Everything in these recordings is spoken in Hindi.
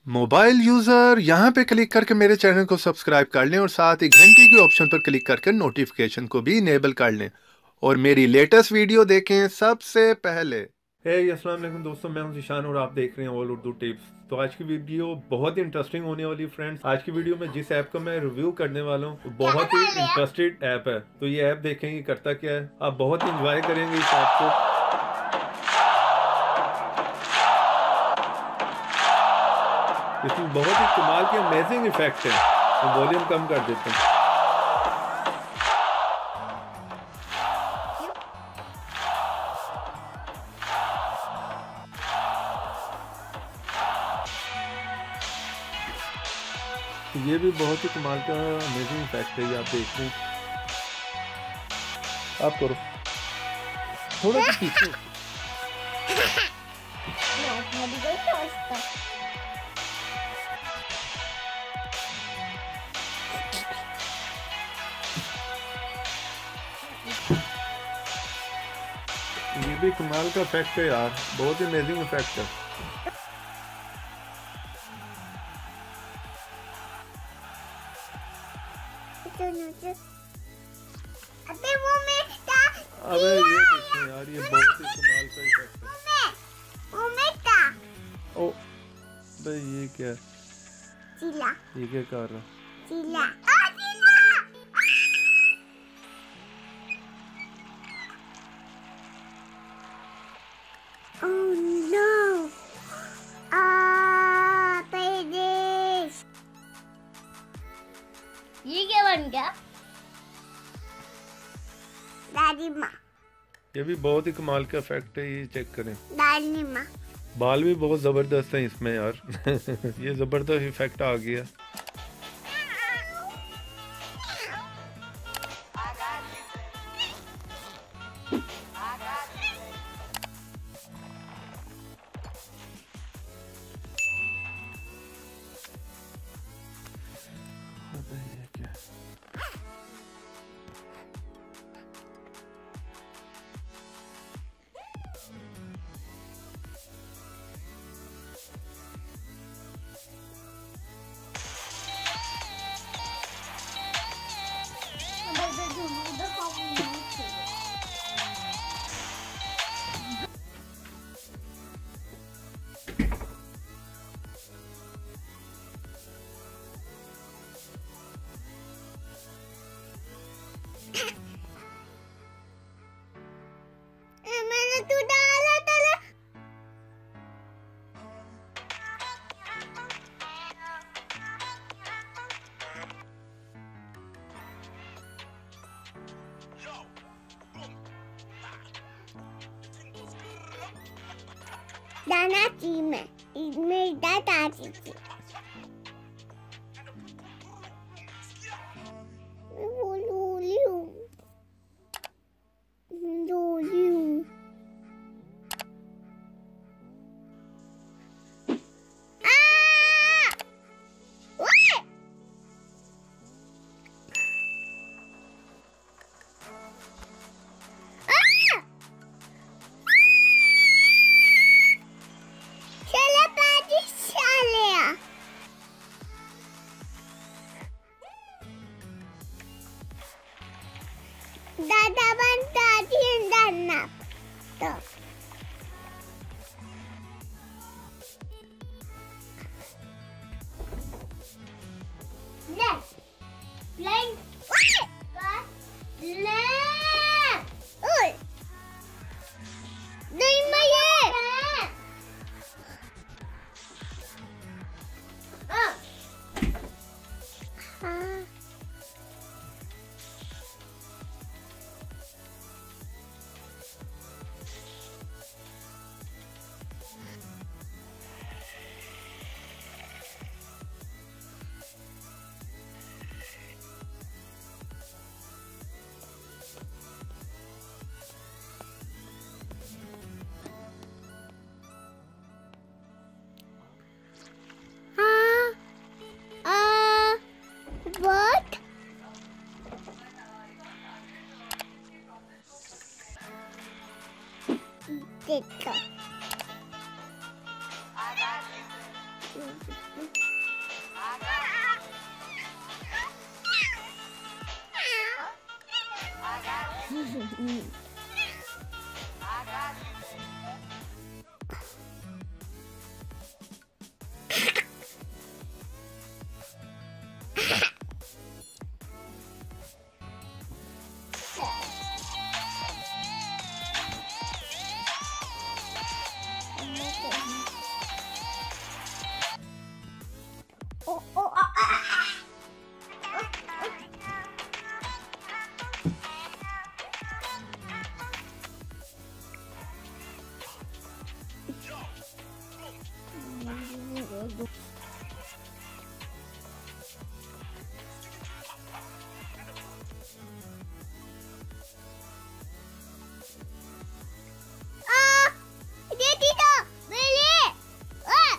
मोबाइल यूजर यहाँ पे क्लिक करके मेरे चैनल को सब्सक्राइब कर लें और साथ ही घंटी के ऑप्शन पर क्लिक करके नोटिफिकेशन को भी इनेबल कर लें और मेरी लेटेस्ट वीडियो देखें सबसे पहले। अस्सलाम वालेकुम दोस्तों, मैं हूं ज़ीशान और आप देख रहे हैं ऑल उर्दू टिप्स। तो आज की वीडियो बहुत ही इंटरेस्टिंग होने वाली फ्रेंड्स। आज की वीडियो में जिस ऐप का मैं रिव्यू करने वाला हूँ बहुत ही इंटरेस्टेड ऐप है। तो ये ऐप देखेंगे करता क्या है, आप बहुत इंजॉय करेंगे इस ऐप को। इसमें बहुत ही कमाल के अमेजिंग इफेक्ट है। तो वॉल्यूम कम कर देते हैं। तो ये भी बहुत ही कमाल का अमेजिंग इफेक्ट है, ये आप देख रहे हैं। आप करो थोड़ा सा पीछे। ये भी कमाल का इफेक्ट है यार, बहुत ही अमेजिंग इफेक्ट है। अबे ये देखो यार, ये बहुत ही कमाल का इफेक्ट है। ओ भाई ये क्या है? चीला। ये क्या कर रहा है? चीला। Oh no! ये क्या बन गया? दादी माँ। ये भी बहुत ही कमाल का इफेक्ट है, ये चेक करें। दादी माँ। बाल भी बहुत जबरदस्त हैं इसमें यार। ये जबरदस्त इफेक्ट आ गया। ये क्या? मैंने तू डाला था। दाना ची में इसमें दादा ची दादा बनता थी दाना तो ले प्लेन ले ओए नहीं मैं ये हाँ what? देखो Oh, oh, ah, ah. Ah, dia tidak boleh. Ah.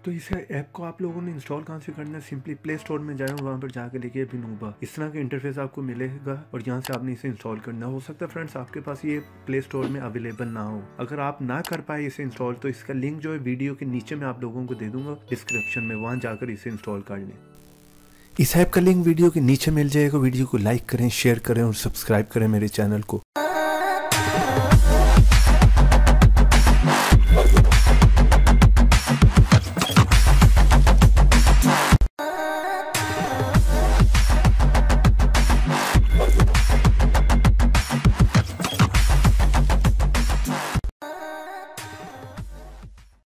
तो इस ऐप को आप लोगों ने इंस्टॉल कहाँ से करना है? सिंपली प्ले स्टोर में जाए, वहाँ पर जाके लिखिए बिनूबा, इस तरह का इंटरफेस आपको मिलेगा और यहाँ से आपने इसे इंस्टॉल करना। हो सकता है फ्रेंड्स आपके पास ये प्ले स्टोर में अवेलेबल ना हो। अगर आप ना कर पाए इसे इंस्टॉल तो इसका लिंक जो है वीडियो के नीचे मैं आप लोगों को दे दूंगा डिस्क्रिप्शन में, वहाँ जाकर इसे इंस्टॉल कर लें। इस ऐप का लिंक वीडियो के नीचे मिल जाएगा। वीडियो को लाइक करें, शेयर करें और सब्सक्राइब करें मेरे चैनल को।